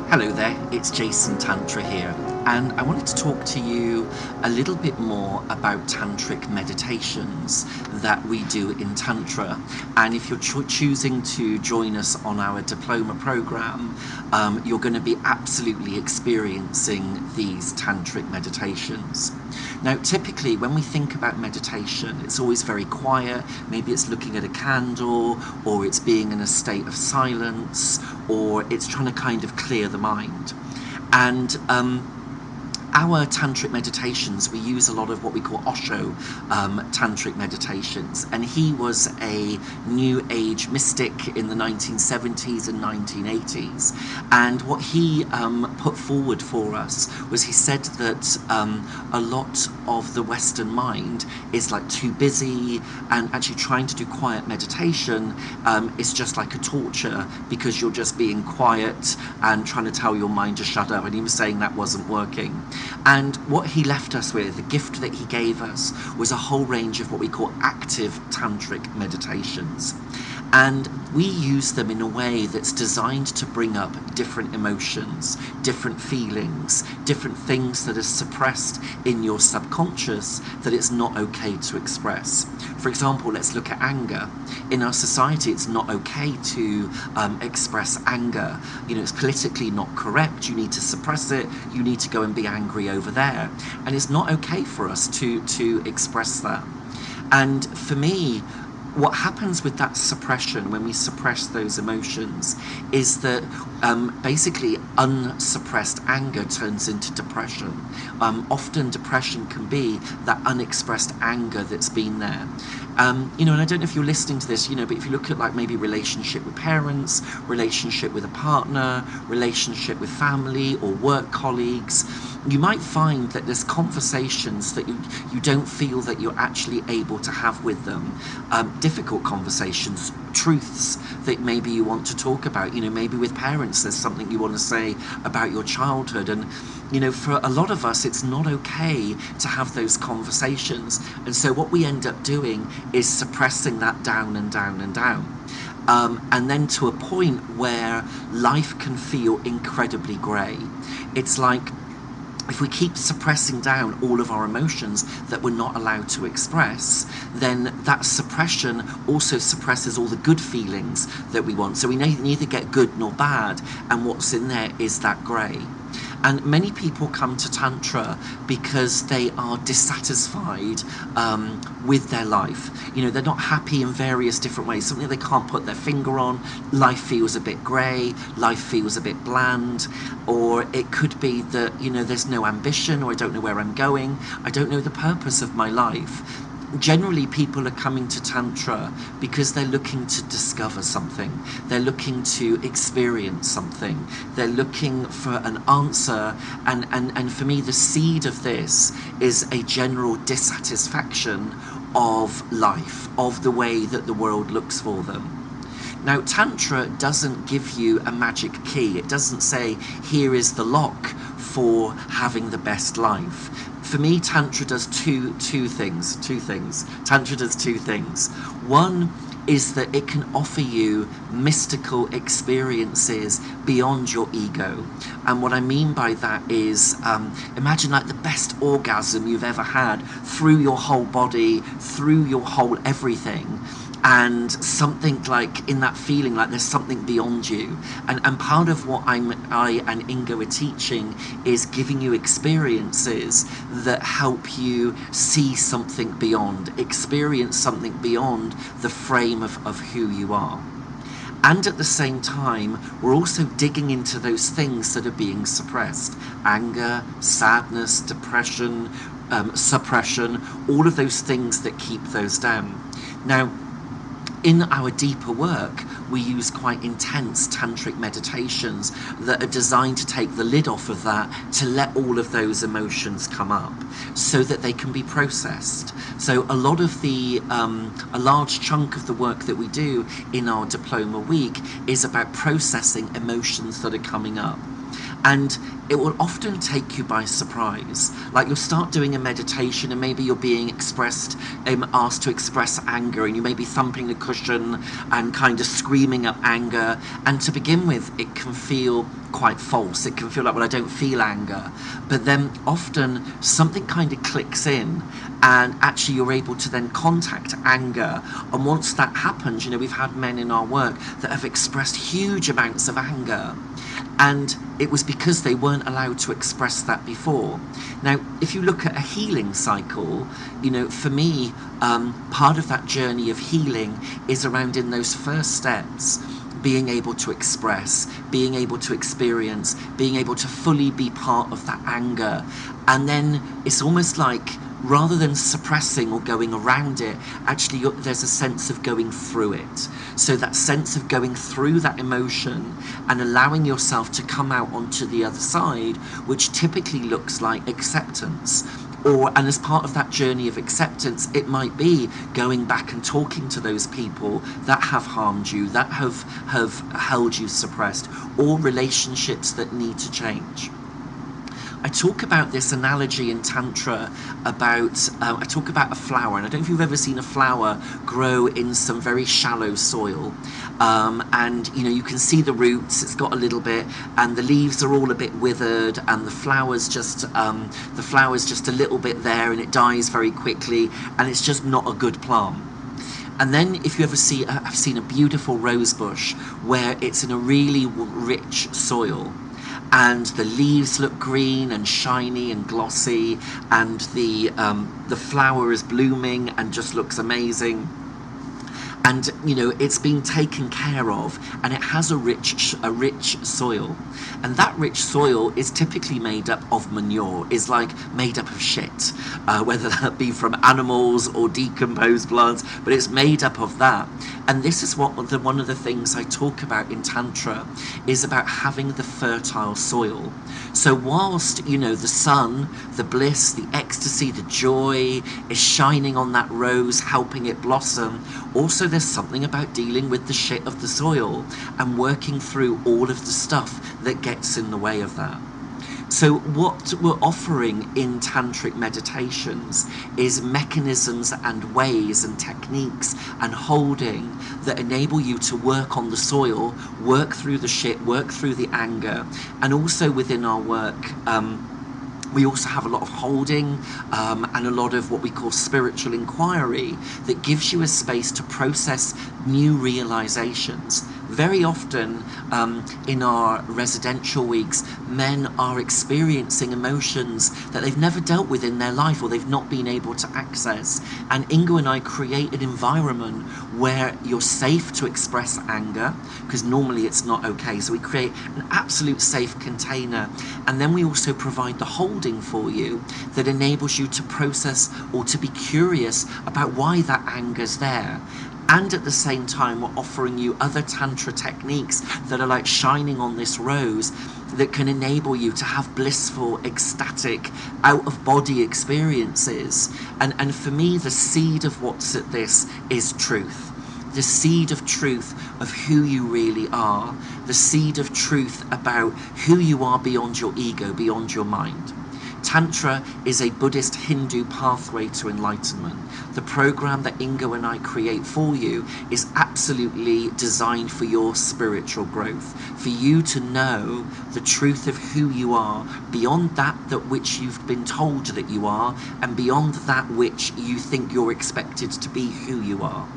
Hello there, it's Jason Tantra here, and I wanted to talk to you a little bit more about tantric meditations that we do in Tantra. And if you're choosing to join us on our diploma program, you're going to be absolutely experiencing these tantric meditations. Now, typically, when we think about meditation, it's always very quiet. Maybe it's looking at a candle, or it's being in a state of silence, or it's trying to kind of clear the mind. And our tantric meditations, we use a lot of what we call Osho tantric meditations, and he was a new age mystic in the 1970s and 1980s, and what he put forward for us was he said that a lot of the Western mind is like too busy, and actually trying to do quiet meditation is just like a torture, because you're just being quiet and trying to tell your mind to shut up, and he was saying that wasn't working. And what he left us with, the gift that he gave us, was a whole range of what we call active tantric meditations. And we use them in a way that's designed to bring up different emotions, different feelings, different things that are suppressed in your subconscious that it's not okay to express. For example, let's look at anger. In our society, it's not okay to express anger. You know, it's politically not correct. You need to suppress it. You need to go and be angry over there. And it's not okay for us to express that. And for me, what happens with that suppression, when we suppress those emotions, is that basically unsuppressed anger turns into depression. Often depression can be that unexpressed anger that's been there. And I don't know if you're listening to this, but if you look at like maybe relationship with parents, relationship with a partner, relationship with family or work colleagues, you might find that there's conversations that you don't feel that you're actually able to have with them. Difficult conversations, truths that maybe you want to talk about. Maybe with parents there's something you want to say about your childhood, and for a lot of us it's not okay to have those conversations, and so what we end up doing is suppressing that down and down and down. And then to a point where life can feel incredibly grey. It's like if we keep suppressing down all of our emotions that we're not allowed to express, then that suppression also suppresses all the good feelings that we want. So we neither get good nor bad, and what's in there is that grey. And many people come to Tantra because they are dissatisfied with their life. They're not happy in various different ways, something they can't put their finger on. Life feels a bit grey, life feels a bit bland, or it could be that, there's no ambition, or I don't know where I'm going, I don't know the purpose of my life. Generally, people are coming to Tantra because they're looking to discover something. They're looking to experience something. They're looking for an answer. And for me, the seed of this is a general dissatisfaction of life, of the way that the world looks for them. Now, Tantra doesn't give you a magic key. It doesn't say, here is the lock for having the best life. For me, Tantra does two things. Tantra does two things. One is that it can offer you mystical experiences beyond your ego. And what I mean by that is, imagine like the best orgasm you've ever had, through your whole body, through your whole everything. And something like in that feeling like there's something beyond you, and part of what I and Ingo are teaching is giving you experiences that help you see something beyond, experience something beyond the frame of who you are. And at the same time, we're also digging into those things that are being suppressed: anger, sadness, depression, suppression, all of those things that keep those down. Now, in our deeper work, we use quite intense tantric meditations that are designed to take the lid off of that, to let all of those emotions come up so that they can be processed. So a lot of a large chunk of the work that we do in our Diploma week is about processing emotions that are coming up. And it will often take you by surprise. Like, you'll start doing a meditation and maybe you're being asked to express anger, and you may be thumping the cushion and kind of screaming up anger. And to begin with, it can feel quite false. It can feel like, well, I don't feel anger. But then often something kind of clicks in, and actually you're able to then contact anger. And once that happens, you know, we've had men in our work that have expressed huge amounts of anger, and it was because they weren't allowed to express that before. Now, if you look at a healing cycle, you know, for me, part of that journey of healing is around, in those first steps, being able to express, being able to experience, being able to fully be part of that anger. And then it's almost like, rather than suppressing or going around it, actually there's a sense of going through it. So that sense of going through that emotion and allowing yourself to come out onto the other side, which typically looks like acceptance. And as part of that journey of acceptance, it might be going back and talking to those people that have harmed you, that have held you suppressed, or relationships that need to change. I talk about this analogy in Tantra about, I talk about a flower, and I don't know if you've ever seen a flower grow in some very shallow soil. And, you know, you can see the roots, it's got a little bit, and the leaves are all a bit withered, and the flower's just a little bit there, and it dies very quickly, and it's just not a good plant. And then if you ever I've seen a beautiful rose bush where it's in a really rich soil, and the leaves look green and shiny and glossy, and the flower is blooming and just looks amazing. And, you know, it's been taken care of, and it has a rich soil. And that rich soil is typically made up of manure, is like made up of shit, whether that be from animals or decomposed plants, but it's made up of that. And this is one of the things I talk about in Tantra, is about having the fertile soil. So whilst, you know, the sun, the bliss, the ecstasy, the joy is shining on that rose, helping it blossom, also there's something about dealing with the shit of the soil and working through all of the stuff that gets in the way of that. So what we're offering in tantric meditations is mechanisms and ways and techniques and holding that enable you to work on the soil, work through the shit, work through the anger. And also within our work, we also have a lot of holding and a lot of what we call spiritual inquiry that gives you a space to process new realizations. Very often in our residential weeks, men are experiencing emotions that they've never dealt with in their life, or they've not been able to access. And Ingo and I create an environment where you're safe to express anger, because normally it's not okay. So we create an absolute safe container. And then we also provide the holding for you that enables you to process or to be curious about why that anger's there. And at the same time, we're offering you other Tantra techniques that are like shining on this rose that can enable you to have blissful, ecstatic, out-of-body experiences. And for me, the seed of what's at this is truth. The seed of truth of who you really are. The seed of truth about who you are beyond your ego, beyond your mind. Tantra is a Buddhist Hindu pathway to enlightenment. The program that Ingo and I create for you is absolutely designed for your spiritual growth, for you to know the truth of who you are, beyond that which you've been told that you are, and beyond that which you think you're expected to be who you are.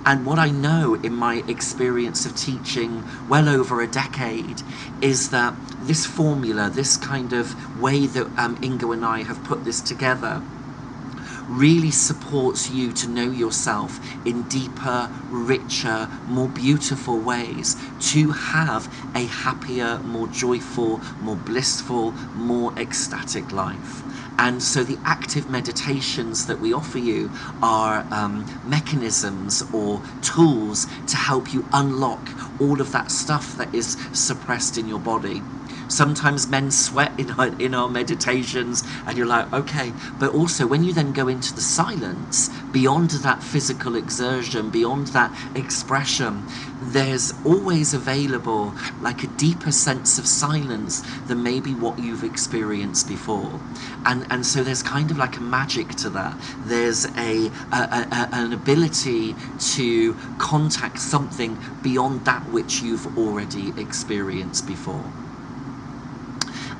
And what I know in my experience of teaching well over a decade is that this formula, this kind of way that Ingo and I have put this together, really supports you to know yourself in deeper, richer, more beautiful ways, to have a happier, more joyful, more blissful, more ecstatic life. And so the active meditations that we offer you are mechanisms or tools to help you unlock all of that stuff that is suppressed in your body. Sometimes men sweat in our meditations, and you're like, okay. But also, when you then go into the silence, beyond that physical exertion, beyond that expression, there's always available like a deeper sense of silence than maybe what you've experienced before. And so there's kind of like a magic to that. There's an ability to contact something beyond that which you've already experienced before.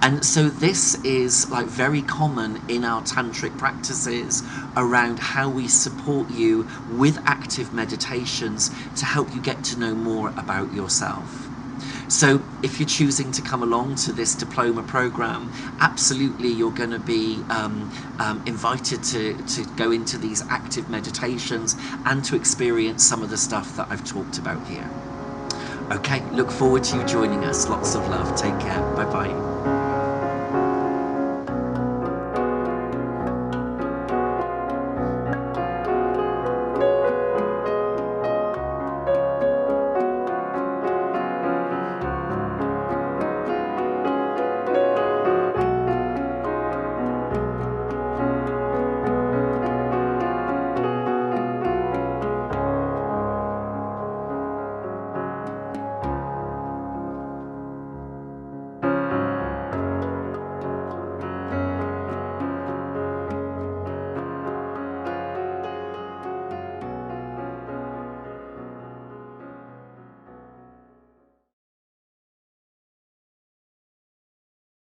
And so this is like very common in our tantric practices around how we support you with active meditations to help you get to know more about yourself. So if you're choosing to come along to this diploma program, absolutely you're going to be invited to go into these active meditations and to experience some of the stuff that I've talked about here. Okay, look forward to you joining us. Lots of love. Take care. Bye-bye.